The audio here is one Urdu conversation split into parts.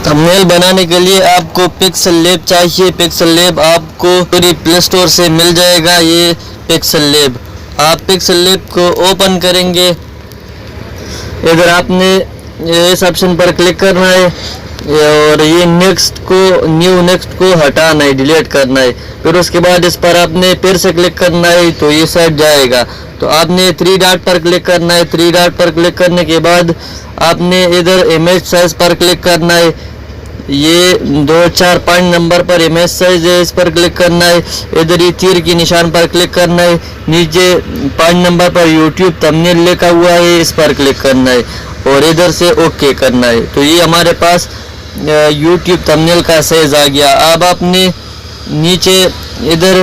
تھمبنیل بنانے کے لیے آپ کو پکسل لیب چاہیے. پکسل لیب آپ کو پوری پلے سٹور سے مل جائے گا. یہ پکسل لیب آپ پکسل لیب کو اوپن کریں گے. ادھر آپ نے اس آپشن پر کلک کرنا ہے اور یہ نیو نیکسٹ کو ہٹانا ہے, ڈیلیٹ کرنا ہے. پھر اس کے بعد اس پر آپ نے پھر سے کلک کرنا ہے تو یہ سیٹ جائے گا. تو آپ نے 3 ڈاٹ پر کلک کرنا ہے. 3 ڈاٹ پر کلک کرنے کے بعد آپ نے ادھر امیج سائز پر کلک کرنا ہے. یہ 2 4 5 نمبر پر امیج سائز ہے, اس پر کلک کرنا ہے. ادھر یہ تیر کی نشان پر کلک کرنا ہے. نیچے 5 نمبر پر یوٹیوب تھمبنیل لکھا ہوا ہے, اس پر کلک کرنا ہے اور ادھر سے اوکے کرنا ہے. تو یہ ہمارے پاس یوٹیوب تھمبنیل کا سائز آ گیا. اب آپ نے نیچے ادھر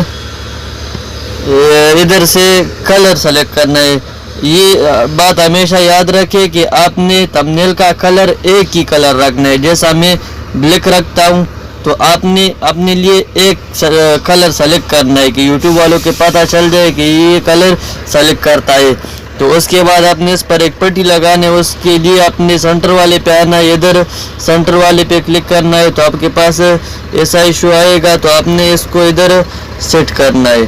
سے کلر سلیکٹ کرنا ہے. یہ بات ہمیشہ یاد رکھے کہ آپ نے تھمبنیل کا کلر ایک ہی کلر رکھنا ہے. جیسا میں بلیک رکھتا ہوں تو آپ نے اپنے لیے ایک کلر سلیکٹ کرنا ہے کہ یوٹیوب والوں کے پتہ چل جائے کہ یہ کلر سلیکٹ کرتا ہے. تو اس کے بعد آپ نے اس پر ایک پٹی لگانے, اس کے لیے آپ نے سینٹر والے پہ آنا ہے. ادھر سینٹر والے پہ کلک کرنا ہے تو آپ کے پاس ایسا ایشو آئے گا. تو آپ نے اس کو ادھر سیٹ کرنا ہے.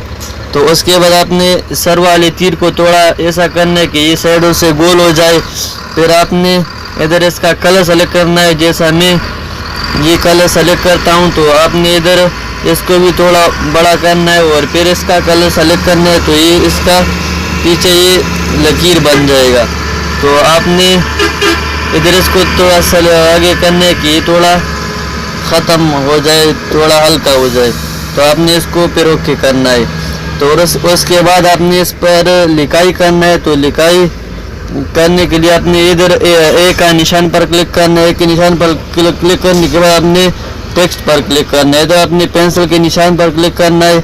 تو اس کے بعد آپ نے سر والے تیر کو تھوڑا ایسا کرنا ہے کہ یہ سائڈوں سے گول ہو جائے. پھر آپ نے ادھر اس کا کلر سلیکٹ کرنا ہے. جیسا میں یہ کلر سلیکٹ کرتا ہوں تو آپ نے ادھر اس کو بھی تھوڑا بڑا کرنا ہے اور پھر اس کا کلر سلیکٹ کرنا ہے. تو یہ اس کا پیچھے یہ لکیر بن جائے گا. تو آپ نے ادھر اس کو تھوڑا آگے کرنا ہے کہ یہ تھوڑا ختم ہو جائے, تھوڑا ہلکا ہو جائے. تو آپ نے اس کو پھر اوکے کرنا ہے. تو اس کے بعد آپ نے اس پر لکھائی کرنا ہے. تو لکھائی کرنے کے لیے آپ نے ادھر اے کا نشان پر کلک کرنا ہے. ایک کے نشان پر کلک کرنے کے بعد آپ نے ٹیکسٹ پر کلک کرنا ہے. ادھر آپ نے پینسل کے نشان پر کلک کرنا ہے.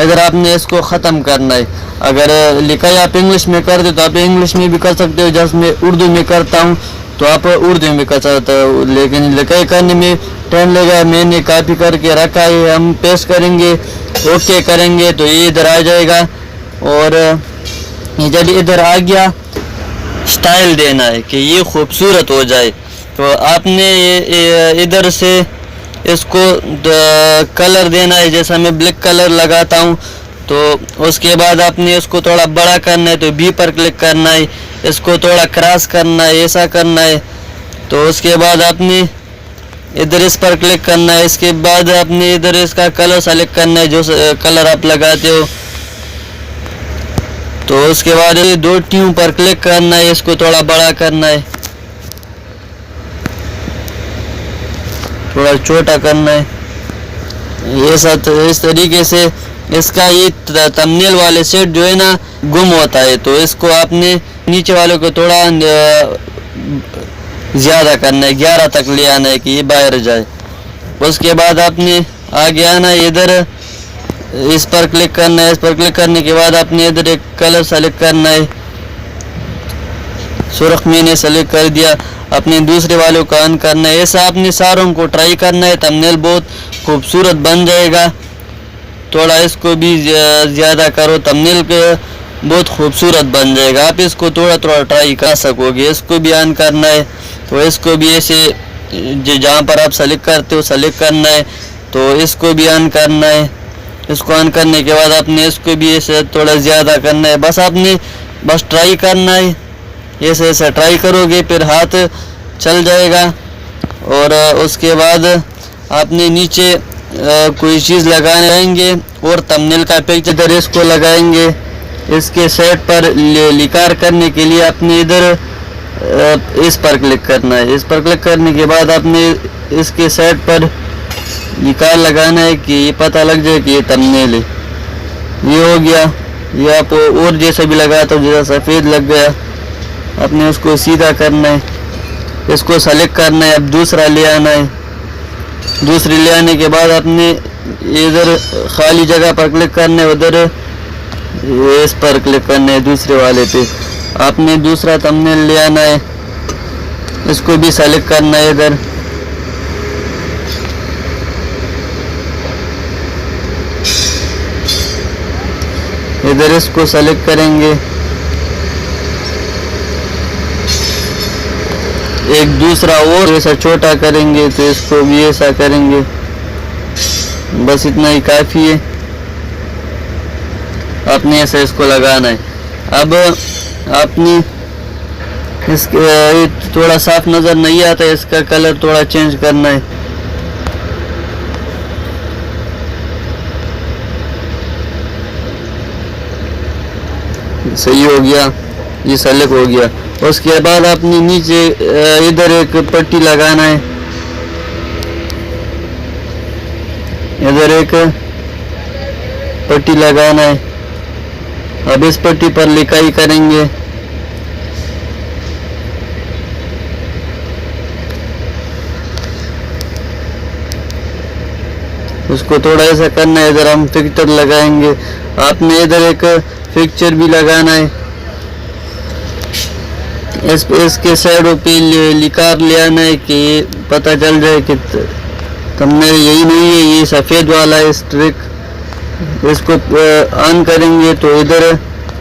ادھر آپ نے اس کو ختم کرنا ہے. اگر لکھائی آپ انگلش میں کرتے تو آپ انگلش میں بھی کر سکتے ہو, جیسے میں اردو میں کرتا ہوں تو آپ اردو میں کر سکتے ہو. لیکن لکھائی کرنے میں ٹائم لگا, میں نے کاپی کر کے رکھا ہے. ہم پیسٹ کریں گے, اوکے کریں گے تو یہ ادھر آ جائے گا. اور جب ادھر آ گیا سٹائل دینا ہے کہ یہ خوبصورت ہو جائے. تو آپ نے ادھر سے اس کو کلر دینا ہے. جیسا میں بلیک کلر لگاتا ہوں تو اس کے بعد آپ نے اس کو تھوڑا بڑا کرنا ہے. تو بی پر کلک کرنا ہے, اس کو تھوڑا کراس کرنا ہے, ایسا کرنا ہے. تو اس کے بعد آپ نے ادھر اس پر کلک کرنا ہے. اس کے بعد آپ نے ادھر اس کا کلر سلیکٹ کرنا ہے, جو کلر آپ لگاتے ہو. تو اس کے بعد 2 ٹیوں پر کلک کرنا ہے, اس کو تھوڑا بڑا کرنا ہے, تھوڑا چھوٹا کرنا ہے. اس طریقے سے اس کا یہ تھمبنیل والے سیٹ جو ہے نا گم ہوتا ہے. تو اس کو آپ نے نیچے والوں کو تھوڑا زیادہ کرنا ہے, 11 تک لے آنا ہے کہ یہ باہر جائے. اس کے بعد آپ نے آگے آنا ہے, ادھر اس پر کلک کرنا ہے. اس پر کلک کرنے کے بعد آپ نے ادھر ایک کلر سلیکٹ کرنا ہے. سرخ میں نے سلیکٹ کر دیا. اپنے دوسرے والوں کا آن کرنا ہے. ایسا آپ نے ساروں کو ٹرائی کرنا ہے. تھمبنیل بہت خوبصورت بن جائے گا. تھوڑا اس کو بھی زیادہ کرو, تھمبنیل کے بہت خوبصورت بن جائے گا. آپ اس کو تھوڑا ٹرائی کر سکو گے. اس کو بھی آن کرنا ہے. تو اس کو بھی ایسے جہاں پر آپ سلیکٹ کرتے ہو سلیکٹ کرنا ہے. تو اس کو بھی آن کرنا ہے. اس کو آن کرنے کے بعد آپ نے اس کو بھی ایسے تھوڑا زیادہ کرنا ہے. بس آپ نے ٹرائی کرنا ہے. ایسے ٹرائی کرو گے پھر ہاتھ چل جائے گا. اور اس کے بعد آپ نے نیچے کوئی چیز لگائیں گے اور تھمبنیل کا پکچر اس کو لگائیں گے. اس کے سیٹ پر لکار کرنے کے لیے آپ نے ادھر اس پر کلک کرنا ہے. اس پر کلک کرنے کے بعد آپ نے اس کے سیٹ پر لکار لگانا ہے کہ یہ پتہ لگ جائے کہ یہ تھمبنیل ہے. یہ ہو گیا. یہ آپ اور جیسا بھی لگاتا ہوں, جیسا سفید لگ گیا آپ نے اس کو سیدھا کرنا ہے. اس کو سلیکٹ کرنا ہے. اب دوسرا لے آنا ہے. دوسری لے آنے کے بعد آپ نے ادھر خالی جگہ پر کلک کرنا ہے. ادھر اس پر کلک کرنا ہے. دوسرے والے پہ آپ نے دوسرا تھمبنیل لے آنا ہے. اس کو بھی سلیکٹ کرنا ہے. ادھر اس کو سلیکٹ کریں گے. ایک دوسرا اور ایسا چھوٹا کریں گے تو اس کو بھی ایسا کریں گے. بس اتنا ہی کافی ہے. آپ نے ایسا اس کو لگانا ہے. اب آپ نے اس تھوڑا صاف نظر نہیں آتا ہے, اس کا کلر تھوڑا چینج کرنا ہے. صحیح ہو گیا, یہ سلیکٹ ہو گیا. اس کے بعد آپ نے نیچے ادھر ایک پٹی لگانا ہے, ادھر ایک پٹی لگانا ہے. اب اس پٹی پر لکھائی کریں گے. اس کو تھوڑا ایسا کرنا ہے. ادھر ہم فکسچر لگائیں گے. آپ نے ادھر ایک فکسچر بھی لگانا ہے. اس کے سائڈوں پہ لکار لے آنا ہے کہ پتہ چل جائے کہ تم نے یہی نہیں ہے, یہ سفید والا ہے اسٹرک. اس کو آن کریں گے تو ادھر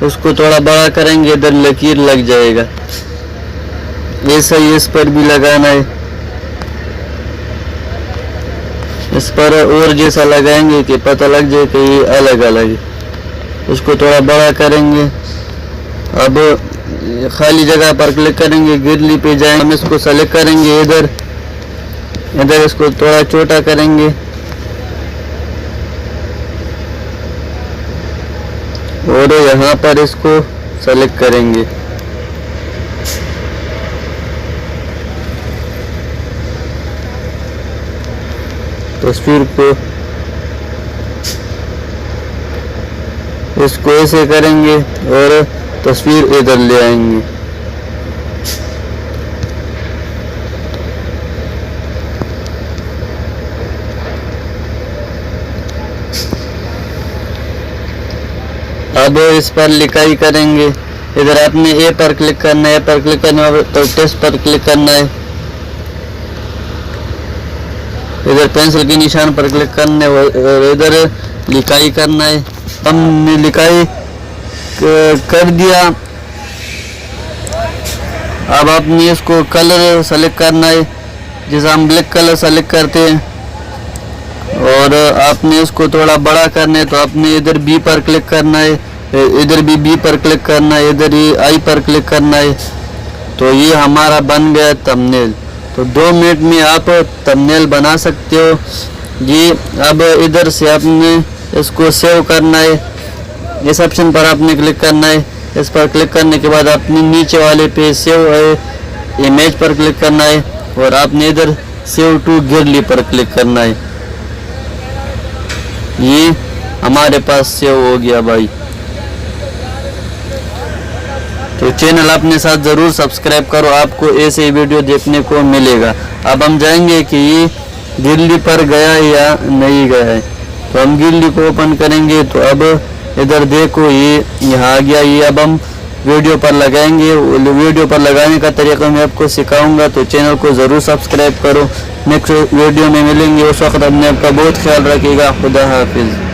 اس کو تھوڑا بڑا کریں گے, ادھر لکیر لگ جائے گا. ایسا ہی اس پر بھی لگانا ہے. اس پر اور جیسا لگائیں گے کہ پتہ لگ جائے کہ یہ الگ الگ ہے. اس کو تھوڑا بڑا کریں گے. اب خالی جگہ پر کلک کریں گے, گرلی پہ جائیں, ہم اس کو سلیکٹ کریں گے. ادھر اس کو تھوڑا چھوٹا کریں گے اور یہاں پر اس کو سلیکٹ کریں گے. تصویر کو اس کو ایسے کریں گے اور تصویر ادھر لے آئیں گے. اب اس پر لکھائی کریں گے. ادھر آپ نے اے پر کلک کرنا ہے, پر کلک کرنا ہے تو ٹیکسٹ پر کلک کرنا ہے. ادھر پینسل کے نشان پر کلک کرنا ہے اور ادھر لکھائی کرنا ہے. ہم نے لکھائی کر دیا. اب آپ نے اس کو کلر سلیکٹ کرنا ہے, جیسا ہم بلیک کلر سلیکٹ کرتے ہیں, اور آپ نے اس کو تھوڑا بڑا کرنا ہے تو آپ نے ادھر بی پر کلک کرنا ہے, ادھر بھی بی پر کلک کرنا ہے, ادھر ہی آئی پر کلک کرنا ہے. تو یہ ہمارا بن گیا تمبنیل. تو 2 منٹ میں آپ تمبنیل بنا سکتے ہو. یہ اب ادھر سے آپ نے اس کو سیو کرنا ہے. اس آپشن پر آپ نے کلک کرنا ہے. اس پر کلک کرنے کے بعد آپ نے نیچے والے پہ سیو امیج پر کلک کرنا ہے اور آپ نے ادھر سیو ٹو گرلی پر کلک کرنا ہے. یہ ہمارے پاس سیو ہو گیا بھائی. تو چینل اپنے ساتھ ضرور سبسکرائب کرو, آپ کو ایسے ویڈیو دیکھنے کو ملے گا. اب ہم جائیں گے کہ یہ گرلی پر گیا یا نہیں گیا ہے. تو ہم گرلی کو اوپن کریں گے تو اب ادھر دیکھو یہ یہاں آ گیا. یہ اب ہم ویڈیو پر لگائیں گے. ویڈیو پر لگانے کا طریقہ میں آپ کو سکھاؤں گا. تو چینل کو ضرور سبسکرائب کرو. نیکسٹ ویڈیو میں ملیں گے, اس وقت اپنے آپ کا بہت خیال رکھیے گا. خدا حافظ.